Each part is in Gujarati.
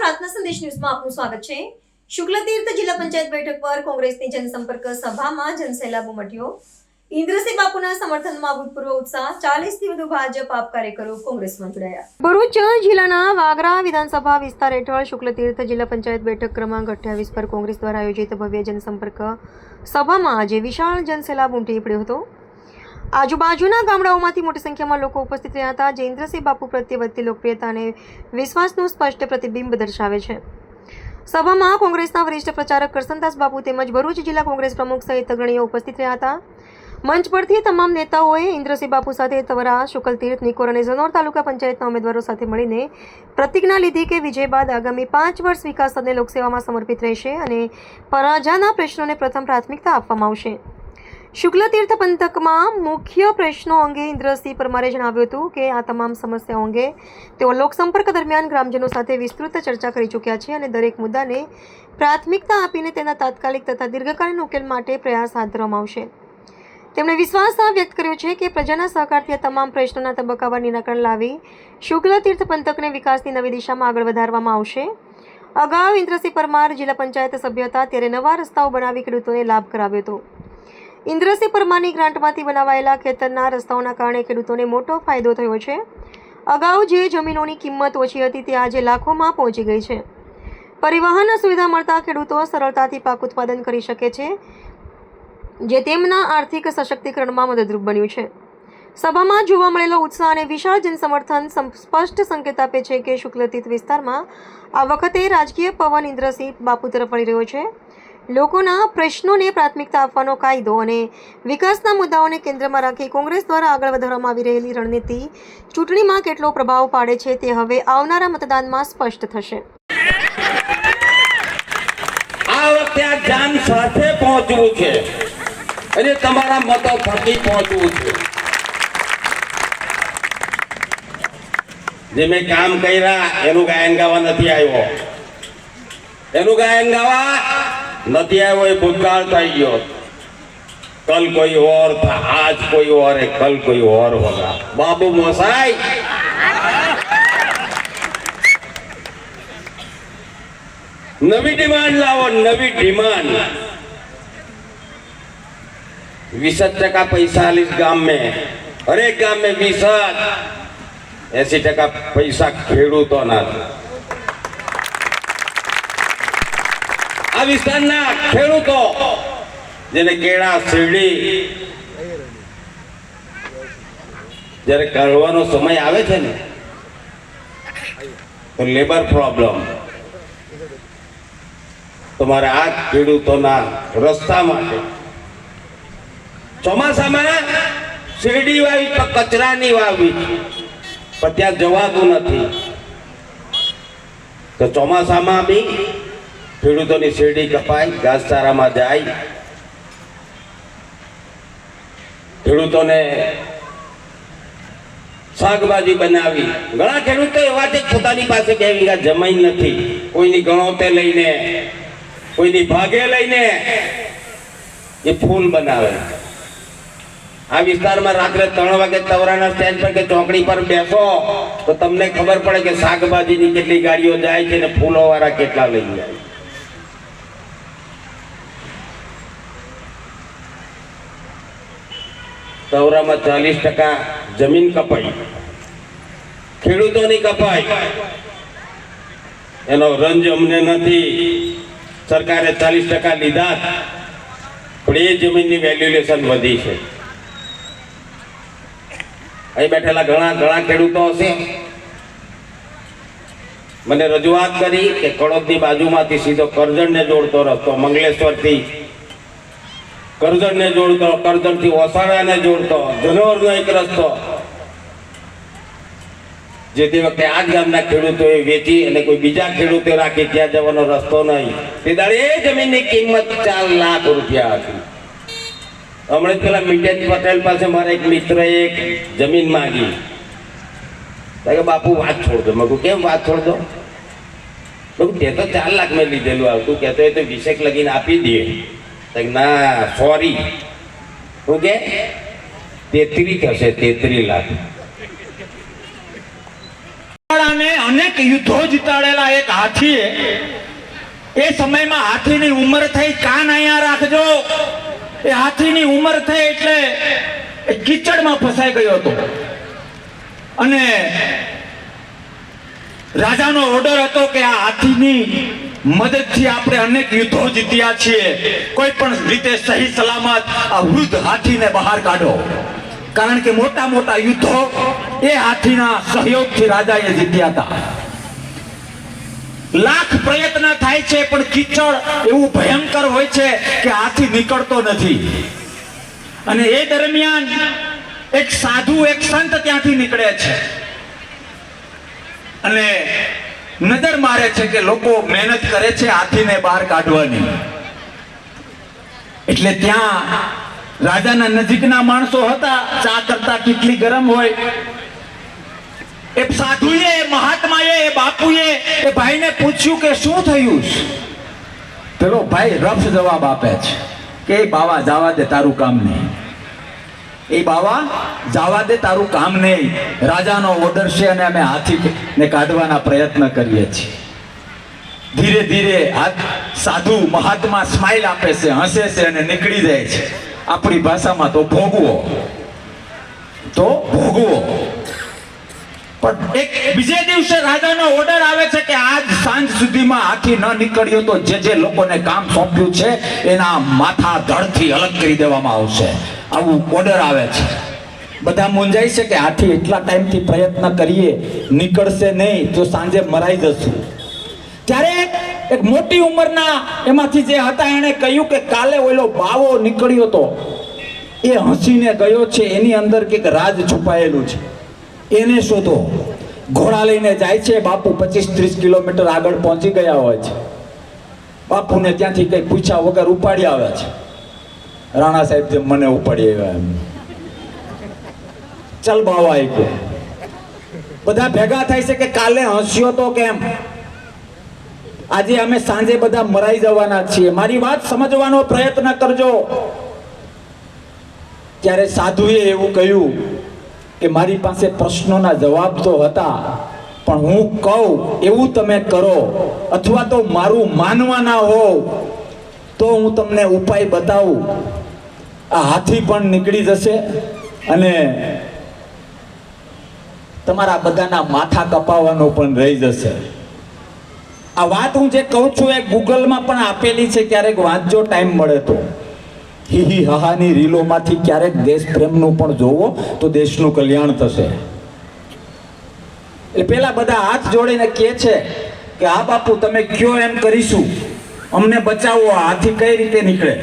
પ્રાર્થના સંદેશ ન્યૂઝમાં આપનું સ્વાગત છે। શુક્લતીર્થ જિલ્લા પંચાયત બેઠક પર કોંગ્રેસની જનસંપર્ક સભામાં જનસેલાબ ઉમટ્યો। ઇન્દ્રસિંહ બાપુના સમર્થનમાં અભૂતપૂર્વ ઉત્સાહ, 40 થી વધુ ભાજપ આપ કાર્યકરો કોંગ્રેસમાં જોડાયા। ભરૂચ જિલ્લાના વાગરા વિધાનસભા વિસ્તાર હેઠળ શુક્લતીર્થ જિલ્લા પંચાયત બેઠક ક્રમાંક 28 પર કોંગ્રેસ દ્વારા આયોજિત ભવ્ય જનસંપર્ક સભામાં આજે વિશાળ જનસેલાબ ઉમટી પડ્યો હતો। આજુબાજુના ગામડાઓમાંથી મોટી સંખ્યામાં લોકો ઉપસ્થિત રહ્યા હતા, જે ઇન્દ્રસિંહ બાપુ પ્રત્યે વધતી લોકપ્રિયતા અને વિશ્વાસનું સ્પષ્ટ પ્રતિબિંબ દર્શાવે છે। સભામાં કોંગ્રેસના વરિષ્ઠ પ્રચારક કરસનદાસ બાપુ તેમજ ભરૂચ જિલ્લા કોંગ્રેસ પ્રમુખ સહિત અગ્રણીઓ ઉપસ્થિત રહ્યા હતા। મંચ પરથી તમામ નેતાઓએ ઇન્દ્રસિંહ બાપુ સાથે તવરા, શુક્લતીર્થ, નિકોર અને ઝનોર તાલુકા પંચાયતના ઉમેદવારો સાથે મળીને પ્રતિજ્ઞા લીધી કે વિજય બાદ આગામી 5 વર્ષ વિકાસ અને લોકસેવામાં સમર્પિત રહેશે અને પ્રજાના પ્રશ્નોને પ્રથમ પ્રાથમિકતા આપવામાં આવશે। શુક્લતીર્થ પંથકમાં મુખ્ય પ્રશ્નો અંગે ઇન્દ્રસિંહ પરમારે જણાવ્યું હતું કે આ તમામ સમસ્યાઓ અંગે તેઓ લોકસંપર્ક દરમિયાન ગ્રામજનો સાથે વિસ્તૃત ચર્ચા કરી ચૂક્યા છે અને દરેક મુદ્દાને પ્રાથમિકતા આપીને તેના તાત્કાલિક તથા દીર્ઘકાલીન ઉકેલ માટે પ્રયાસ હાથ ધરવામાં આવશે। તેમણે વિશ્વાસ વ્યક્ત કર્યો છે કે પ્રજાના સહકારથી આ તમામ પ્રશ્નોના તબક્કાવાર નિરાકરણ લાવી શુક્લતીર્થ પંથકને વિકાસની નવી દિશામાં આગળ વધારવામાં આવશે। અગાઉ ઇન્દ્રસિંહ પરમાર જિલ્લા પંચાયત સભ્ય હતા ત્યારે નવા રસ્તાઓ બનાવી ખેડૂતોને લાભ કરાવ્યો હતો। ઇન્દ્રસિંહ પરમારની ગ્રાન્ટમાંથી બનાવાયેલા ખેતરના રસ્તાઓના કારણે ખેડૂતોને મોટો ફાયદો થયો છે। અગાઉ જે જમીનોની કિંમત ઓછી હતી તે આજે લાખોમાં પહોંચી ગઈ છે। પરિવહન સુવિધા મળતા ખેડૂતો સરળતાથી પાક ઉત્પાદન કરી શકે છે, જે તેમના આર્થિક સશક્તિકરણમાં મદદરૂપ બન્યું છે। સભામાં જોવા મળેલો ઉત્સાહ અને વિશાળ જનસમર્થન સ્પષ્ટ સંકેત આપે છે કે શુક્લતીર્થ વિસ્તારમાં આ વખતે રાજકીય પવન ઇન્દ્રસિંહ બાપુ તરફ વળી રહ્યો છે। લોકોના પ્રશ્નોને પ્રાથમિકતા આપવાનો કાયદો અને વિકાસના મુદ્દાઓને કેન્દ્રમાં રાખી કોંગ્રેસ દ્વારા આગળ વધારવામાં આવી રહેલી રણનીતિ ચૂંટણીમાં કેટલો પ્રભાવ પાડે છે તે હવે આવનારા મતદાનમાં સ્પષ્ટ થશે। આ વખતે આ જાન સાથે પહોંચવું છે અને તમારા મતો થકી પહોંચવું છે। જે મેં કામ કર્યા એનું ગાયન ગાવા નથી આવ્યો, એનું ગાયન ગાવા નથી આવ્યો એ ભૂતકાળ થઈ ગયો। કલ કોઈ ઓર था, आज कोई और है, कल कोई और होगा। बाबू मोसाई नवी डिमांड लाओ, नवी डिमांड। 20% पैसा इस गांव में, हर एक गांव में 20, 80% पैसा खेडूतो ना। આ વિસ્તારના ખેડૂતો જેને કેળા, શેરડી જ્યારે કાઢવાનો સમય આવે છે ને તો લેબર પ્રોબ્લેમ, તમારે આ ખેડૂતોના રસ્તા માટે ચોમાસામાં શેરડી વાવી તો કચરાની વાવી પણ ત્યાં જવાતું નથી, તો ચોમાસામાં બી ખેડૂતોની શેરડી કપાય, ઘાસચારામાં જાય, ખેડૂતોને શાકભાજી બનાવી। ઘણા ખેડૂતો એવા છે પોતાની પાસે 2 વીઘા જમીન નથી, કોઈની ગણોતે લઈને, કોઈની ભાગે લઈને એ ફૂલ બનાવે। આ વિસ્તારમાં રાત્રે 3 વાગે તવરાના સ્ટેન્ડ પર કે ચોકડી પર બેસો તો તમને ખબર પડે કે શાકભાજીની કેટલી ગાડીઓ જાય છે ને ફૂલો વાળા કેટલા લઈ જાય। તવરામાં 40% જમીન કપાઈ, ખેડૂતોની કપાઈ, એનો રંજ અમને નથી। સરકારે 40% લીધા પણ એ જમીનની વેલ્યુએશન વધી છે। અહીં બેઠેલા ઘણા ખેડૂતો હશે, મને રજૂઆત કરી કે કડોદની બાજુમાંથી સીધો કરજણને જોડતો રસ્તો, મંગલેશ્વરથી કરજણને જોડતો, કરજણથી ઓસાડાને જોડતો, ઝનોરનો એક રસ્તો, જે તે વખતે આ જ ગામના ખેડૂતોએ વેચી અને કોઈ બીજા ખેડૂતો રાખી ત્યાં જવાનો રસ્તો નહીં। તે દાડે એ જમીનની કિંમત 4 લાખ રૂપિયા હતી। હમણાં પેલા મિટેન પટેલ પાસે મારા એક મિત્રએ એક જમીન માંગી, કે બાપુ વાત છોડ દો। મેં કહ્યું કેમ વાત છોડ દો? તે તો 4 લાખ મેં લીધેલું આવતું, કહેતો એ તો 20 લગીને આપી દે। ના સોરી, શું કે 33 થશે, 33 લાખ। અનેક યુદ્ધો જીતાડેલા એક હાથીએ એ સમયમાં હાથીની ઉંમર થઈ, કાન અહીંયા રાખજો, એ હાથીની ઉંમર થઈ એટલે એ કીચડમાં ફસાઈ ગયો હતો અને રાજાનો ઓર્ડર હતો કે આ હાથીની મદદથી આપણે અનેક યુદ્ધો જીત્યા છીએ, કોઈ પણ રીતે સહી સલામત આ વૃદ્ધ હાથીને બહાર કાઢો, કારણ કે મોટા મોટા યુદ્ધો એ હાથીના સહયોગથી રાજાએ જીત્યા હતા. લાખ પ્રયત્ન થાય છે પણ કીચડ એવું ભયંકર હોય છે કે હાથી નીકળતો નથી. અને એ દરમિયાન એક સાધુ, એક સંત ત્યાંથી નીકળે છે અને નજર મારે છે કે લોકો મહેનત કરે છે હાથીને બહાર કાઢવાની. એટલે ત્યાં રાજાના નજીકના માણસો હતા, ચા કરતા કેટલી ગરમ હોય. એ સાધુએ, મહાત્માએ, એ બાપુએ એ ભાઈને પૂછ્યું કે શું થયું? પેલો ભાઈ રફ જવાબ આપે છે કે એ બાવા જવા દે, તારું કામ નહીં. એ બાવા જવા દે, તારું કામ નહીં. રાજાનો ઓર્ડર છે અને અમે હાથીને કાઢવાના પ્રયત્ન કરીએ છીએ. ધીરે ધીરે સાધુ મહાત્મા સ્માઈલ આપે છે, હસે છે અને નીકળી જાય છે. આપણી ભાષામાં તો ભોગવો. પણ એક બીજે દિવસે રાજાનો ઓર્ડર આવે છે કે આજ સાંજ સુધીમાં હાથી ન નીકળ્યો તો જે લોકોને કામ સોંપ્યું છે એના માથા ધડથી અલગ કરી દેવામાં આવશે. આવું ઓર્ડર આવે છે. બધા મૂંઝાય છે કે હાથી એટલા ટાઈમથી પ્રયત્ન કરીએ, નીકળશે નહીં તો સાંજે મરાઈ જશું. ત્યારે એક મોટી ઉંમરના એમાંથી જે હતા એણે કહ્યું કે કાલે ઓલો બાવો નીકળ્યો તો એ હસીને ગયો છે, એની અંદર કંઈક રાજ છુપાયેલું છે, એને શોધો. ઘોડા લઈને જાય છે. બાપુ 25-30 કિલોમીટર આગળ પહોંચી ગયા હોય છે. બાપુને ત્યાંથી કઈ પૂછ્યા વગર ઉપાડી આવે છે. રાણા સાહેબ જેમ મને ઉપાડી આવ્યા એમ. ચલ બાવા આવ્યો. બધા ભેગા થાય છે કે કાલે હસ્યો તો કેમ? આજે અમે સાંજે બધા મરાઈ જવાના છીએ, મારી વાત સમજવાનો પ્રયત્ન કરજો. ત્યારે સાધુએ એવું કહ્યું કે મારી પાસે પ્રશ્નોના જવાબ તો હતા, પણ હું કહું એવું તમે કરો, અથવા તો મારું માનવાના હોવ તો હું તમને ઉપાય બતાવું. આ હાથી પણ નીકળી જશે અને તમારા બધાના માથા કપાવવાનો પણ રહી જશે. આ વાત હું જે કહું છું એ ગૂગલમાં પણ આપેલી છે, ક્યારેક વાંચજો ટાઈમ મળે તો. હી હાહાની રીલોમાંથી ક્યારેક દેશ પ્રેમનું પણ જોવો તો દેશનું કલ્યાણ થશે. એટલે પેલા બધા હાથ જોડીને કહે છે કે હા બાપુ તમે કયો એમ કરીશું, અમને બચાવો, હાથી કઈ રીતે નીકળે.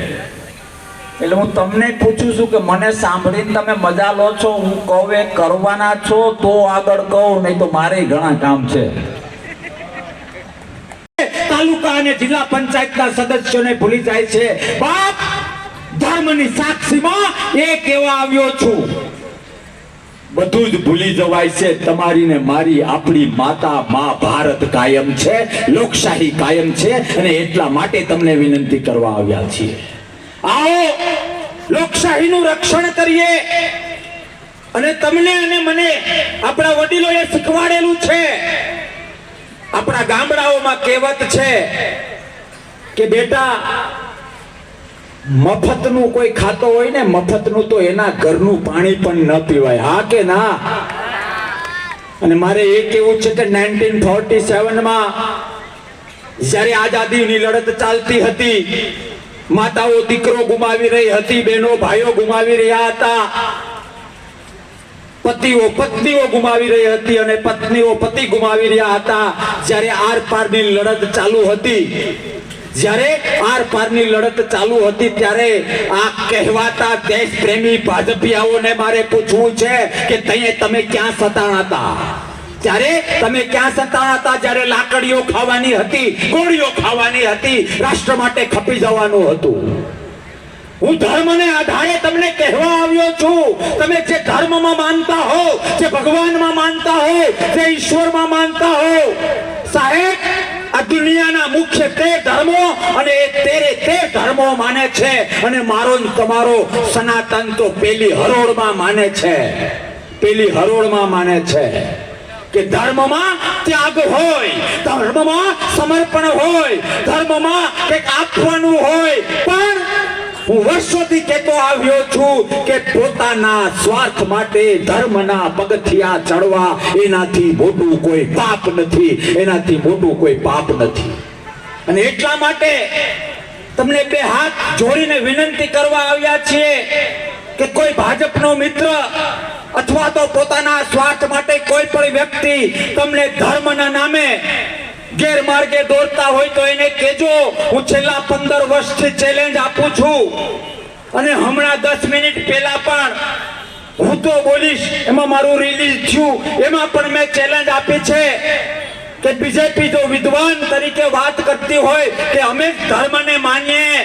એટલે હું તમને પૂછું છું કે મને સાંભળીને તમે મજા લો છો? હું કહું એ કરવાના છો તો આગળ કહું, નહીં તો મારે ઘણા કામ છે. તાલુકા અને જિલ્લા પંચાયતના સદસ્યોને ભૂલી જાય છે. બાપ, ધર્મની સાક્ષીમાં એ કહેવા આવ્યો છું. બધું જ ભૂલી જવાય છે. તમારી ને મારી, આપણી માતા મા ભારત કાયમ છે, લોકશાહી કાયમ છે, અને એટલા માટે તમને વિનંતી કરવા આવ્યા છીએ. આવો લોકશાહીનું રક્ષણ કરીએ. અને તમને અને મને આપણા વડીલોએ શીખવાડેલું છે. આપણા ગામડાઓમાં કહેવત છે કે બેટા, મફતનું કોઈ ખાતો હોય ને, મફતનું તો એના ઘરનું પાણી પણ ન પીવાય. હા કે ના? અને મારે એ કેવું છે કે 1947માં જ્યારે આઝાદીની લડત ચાલતી હતી, માતાઓ દીકરો ગુમાવી રહી હતી, બહેનો ભાઈઓ ગુમાવી રહ્યા હતા, પતિઓ પત્નીઓ ગુમાવી રહી હતી અને પત્નીઓ પતિ ગુમાવી રહ્યા હતા. જ્યારે આર પારની લડત ચાલુ હતી, ત્યારે આ કહેવાતા દેશ પ્રેમી ભાજપિયાઓને મારે પૂછવું છે કે તમે ક્યાં સતાણા હતા? જ્યારે લાકડીઓ ખાવાની હતી, ગોળીઓ ખાવાની હતી, રાષ્ટ્ર માટે ખપી જવાનું હતું. હું ધર્મને આધારે તમને કહેવા આવ્યો છું. તમે જે ધર્મમાં માનતા હો, જે ભગવાનમાં માનતા હો, જે ઈશ્વરમાં માનતા હો, સાહેબ આ દુનિયાના મુખ્ય 13 ધર્મો અને એ 13 ધર્મો માને છે. અને મારો ને તમારો સનાતન તો પેલી હરોળમાં માને છે. કે ધર્મમાં ત્યાગ હોય, ધર્મમાં સમર્પણ હોય, ધર્મમાં કંઈક આપવાનું હોય, પણ હું વર્ષોથી કહેતો આવ્યો છું કે પોતાના સ્વાર્થ માટે ધર્મના પગથિયા ચડવા એનાથી મોટું કોઈ પાપ નથી, એનાથી મોટું કોઈ પાપ નથી. અને એટલા માટે તમને બે હાથ જોડીને વિનંતી કરવા આવ્યા છીએ કે કોઈ ભાજપનો મિત્ર અથવા તો પોતાના સ્વાર્થ માટે કોઈ પણ વ્યક્તિ તમને ધર્મના નામે ગેરમાર્ગે દોરતા હોય તો એને કહેજો. હું છેલ્લા 15 વર્ષથી ચેલેન્જ આપું છું અને હમણાં 10 મિનિટ પહેલા પણ હું તો બોલીશ, એમાં મારું રિલીઝ થયું, એમાં પણ મેં ચેલેન્જ આપી છે કે બીજેપી જો વિદ્વાન તરીકે વાત કરતી હોય કે અમે ધર્મને માનીએ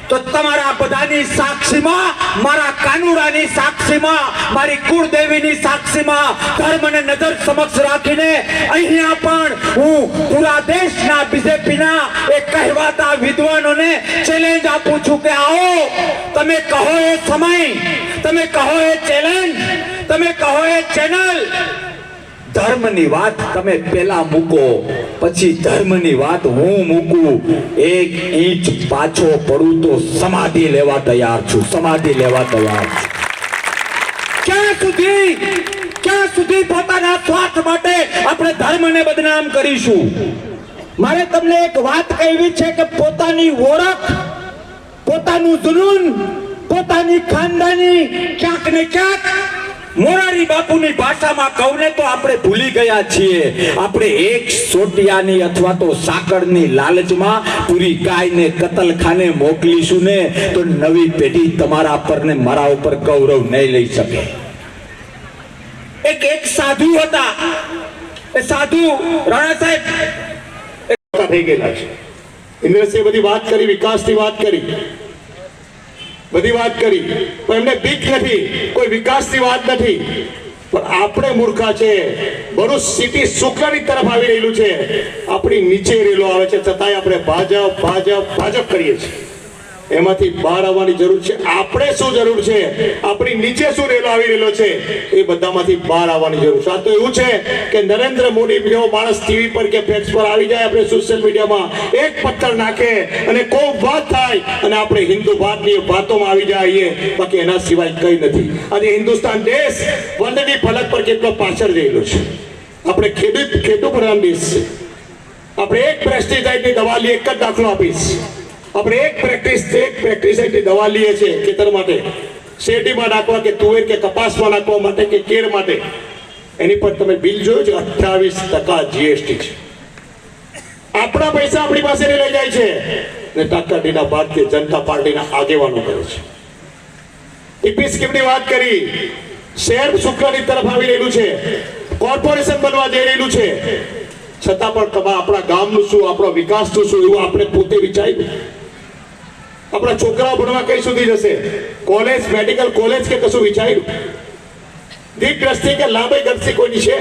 તો તમારા બધાની સાક્ષીમાં, મારા કાનુડાની સાક્ષીમાં, મારી કુળદેવીની સાક્ષીમાં ધર્મને નજર સમક્ષ રાખીને અહીંયા પણ હું પૂરા દેશના બીજેપીના એ કહેવાતા વિદ્વાનોને ચેલેન્જ આપું છું કે આવો, તમે કહો એ સમય, તમે કહો એ ચેલેન્જ, તમે કહો એ ચેનલ, ધર્મની વાત તમે પેલા મૂકો, પછી ધર્મની વાત હું મૂકું. 1 ઇંચ પાછો પડું તો સમાધિ લેવા તૈયાર છું, સમાધિ લેવા તૈયાર છું. ક્યાં સુધી પોતાના સ્વાર્થ માટે આપણે ધર્મને બદનામ કરીશું? મારે તમને એક વાત કહેવી છે કે પોતાની ઓળખ, પોતાનું જુનૂન, પોતાની ખાનદાની ક્યાંક ને ક્યાંક મોરારી બાપુની ભાષામાં કહું ને તો આપણે ભૂલી ગયા છીએ. આપણે એક સોટિયાની અથવા તો સાકળની લાલચમાં પૂરી ગાયને કતલખાને મોકલીશું ને તો નવી પેઢી તમારા પર ને મારા ઉપર ગૌરવ નહીં લઈ શકે. એક સાધુ હતા, એ સાધુ રાણા સાહેબ થઈ ગયેલા છે. ઇન્દ્રસિંહ બધી વાત કરી, વિકાસની વાત કરી, બધી વાત કરી, પણ એમને બીક નથી, કોઈ વિકાસની વાત નથી. પણ આપણે મૂર્ખા છે. બરું સિટી શુક્લની તરફ આવી રહેલું છે, આપણી નીચે રેલો આવે છે, છતાંય આપણે ભાજપ ભાજપ ભાજપ કરીએ છીએ. એમાંથી બહાર આવવાની જરૂર છે. આપણે શું જરૂર છે, આપણી નીચે શું રેલો આવી રહેલો છે, એ બધામાંથી બહાર આવવાની જરૂર છે. આ તો એવું છે કે નરેન્દ્ર મોદી જેવો માણસ ટીવી પર કે ફેક્સ પર આવી જાય, આપણે સોશિયલ મીડિયામાં એક પથ્થર નાખે અને કોઈ વાત થાય અને આપણે હિન્દુ વાદની વાતોમાં આવી જઈએ, બાકી એના સિવાય કંઈ નથી. આજે હિન્દુસ્તાન દેશ વર્લ્ડની ફલક પર કેટલો પાછળ જયેલો છે. આપણે ખેડૂત પ્રધાન દેશ છે. આપણે એક પેસ્ટિસાઇડની દવા લઈએ, એક જ દાખલો આપીશ, આપણે એક પેસ્ટિસાઇડની દવા લઈએ છીએ ખેતર માટે, શેરડીમાં નાખવા કે તુવેર કે કપાસમાં નાખવા માટે કે કેર માટે, એની પર તમે બિલ જોયું છે, 28% જીએસટી છે. આપણા પૈસા આપણી પાસે લઈ જાય છે ને ટાકાટીના ભારતીય જનતા પાર્ટીના આગેવાનો કરે છે. ટીપી સ્કીમની વાત કરી, શહેર શુક્લની તરફ આવી રહેલું છે, કોર્પોરેશન બનવા જઈ રહેલું છે, છતાં પણ આપણા ગામનું શું, આપણા વિકાસનું શું, એવું આપણે પોતે વિચાર્યું? આપણા છોકરાઓ ભણવા કઈ સુધી જશે? કોલેજ, મેડિકલ કોલેજ કે કશું વિચાર્યું? દીપ દ્રષ્ટિ કે લાંબી દ્રષ્ટિ કોઈની છે?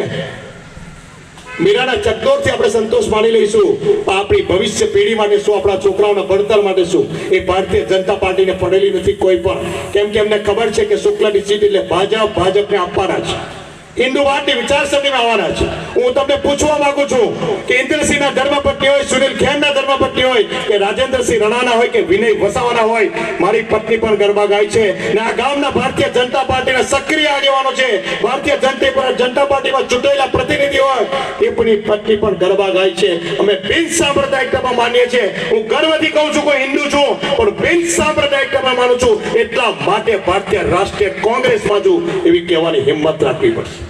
મીરાના ચકદોરથી આપણે સંતોષ માની લઈશું, આપણી ભવિષ્ય પેઢી માટે શું, આપણા છોકરાઓના ભણતર માટે શું, એ ભારતીય જનતા પાર્ટીને પડેલી નથી કોઈ પણ. કેમ કે એમને ખબર છે કે શુક્લની સીટ એટલે ભાજપને આપવાના છે, હિન્દુવાદની વિચારસરણીમાં આવવાના છે. હું તમને પૂછવા માંગુ છું કે ઇન્દ્રસિંહના ધર્મપત્ની હોય, સુનિલ ખેરના ધર્મપત્ની હોય કે રાજેન્દ્રસિંહ રણાના હોય કે વિનય વસાવાના હોય, મારી પત્ની પણ ગરબા ગાય છે ને આ ગામના ભારતીય જનતા પાર્ટીના સક્રિય આગેવાનો છે, ભારતીય જનતા પાર્ટીમાં ચૂંટાયેલા પ્રતિનિધિ હોય, એ પણ પત્ની પણ ગરબા ગાય છે. અમે બિન સાંપ્રદાયિકતામાં માનીએ છીએ. હું ગર્વથી કહું છું, કોઈ હિન્દુ છું પણ બિન સાંપ્રદાયિકતામાં માનું છું. એટલા માટે ભારતીય રાષ્ટ્રીય કોંગ્રેસમાં છું એવી કહેવાની હિંમત રાખવી પડશે.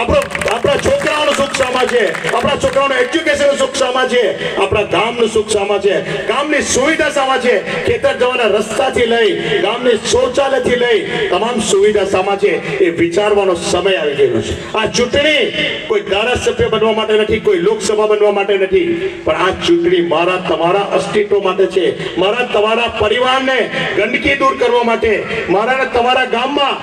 આપણા છોકરાઓનું સુખ શામાં છે, આપણા છોકરાઓનું એજ્યુકેશનનું સુખ શામાં છે, આપણા ગામનું સુખ શામાં છે, ગામની સુવિધા શામાં છે, ખેતર જવાના રસ્તાથી લઈ ગામની શૌચાલયથી લઈ તમામ સુવિધા શામાં છે, એ વિચારવાનો સમય આવી ગયેલો છે. આ ચૂંટણી કોઈ ધારાસભ્ય બનવા માટે નથી, કોઈ લોકસભા બનવા માટે નથી, પણ આ ચૂંટણી મારા તમારા અસ્તિત્વ માટે છે, મારા તમારા પરિવારને ગંદકી દૂર કરવા માટે, મારા તમારા ગામમાં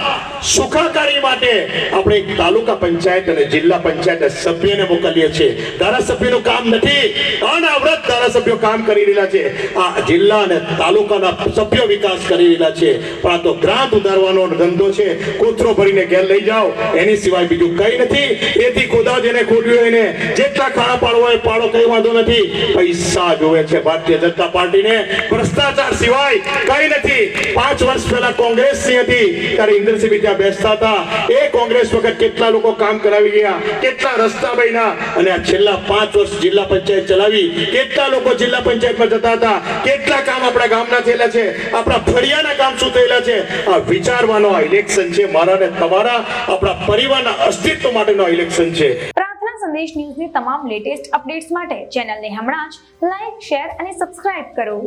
સુખાકારી માટે. આપણે એક તાલુકા પંચાયત અને જિલ્લા પંચાયત સભ્યને મોકલીએ છીએ. ધારાસભ્યનું કામ નથી, અનાવૃત ધારાસભ્યો કામ કરી રહેલા છે. આ જિલ્લા અને તાલુકાના સભ્યો વિકાસ કરી રહેલા છે. પણ આ તો ગ્રાન્ટ ઉધારવાનો ધંધો છે. કોથરો ભરીને ઘેર લઈ જાઓ, એની સિવાય બીજું કઈ નથી. એથી ખોદા જેને ખોદ્યું એને જેટલા ખાડા પાડવો હોય પાડો, કઈ વાંધો નથી. પૈસા જોવે છે ભારતીય જનતા પાર્ટીને, ભ્રષ્ટાચાર સિવાય કઈ નથી. 5 વર્ષ પહેલા કોંગ્રેસની હતી ત્યારે ઇન્દ્રસિંહ ત્યાં બેસતા હતા. એ કોંગ્રેસ વખત કેટલા લોકો કામ કરાવી ગયા, કેટલા રસ્તા બન્યા, અને આ છેલ્લા 5 વર્ષ જિલ્લા પંચાયત ચલાવી, કેટલા લોકો જિલ્લા પંચાયતમાં જતા હતા, કેટલા કામ આપણા ગામના થયેલા છે, આપણા ફળિયાના કામ શું થયેલા છે. આ વિચારવાનો આ ઇલેક્શન છે. મારા ને તમારા, આપણા પરિવારના અસ્તિત્વ માટેનો આ ઇલેક્શન છે. પ્રાર્થના સંદેશ ન્યૂઝની તમામ લેટેસ્ટ અપડેટ્સ માટે ચેનલને હમણાં જ લાઈક, શેર અને સબસ્ક્રાઇબ કરો.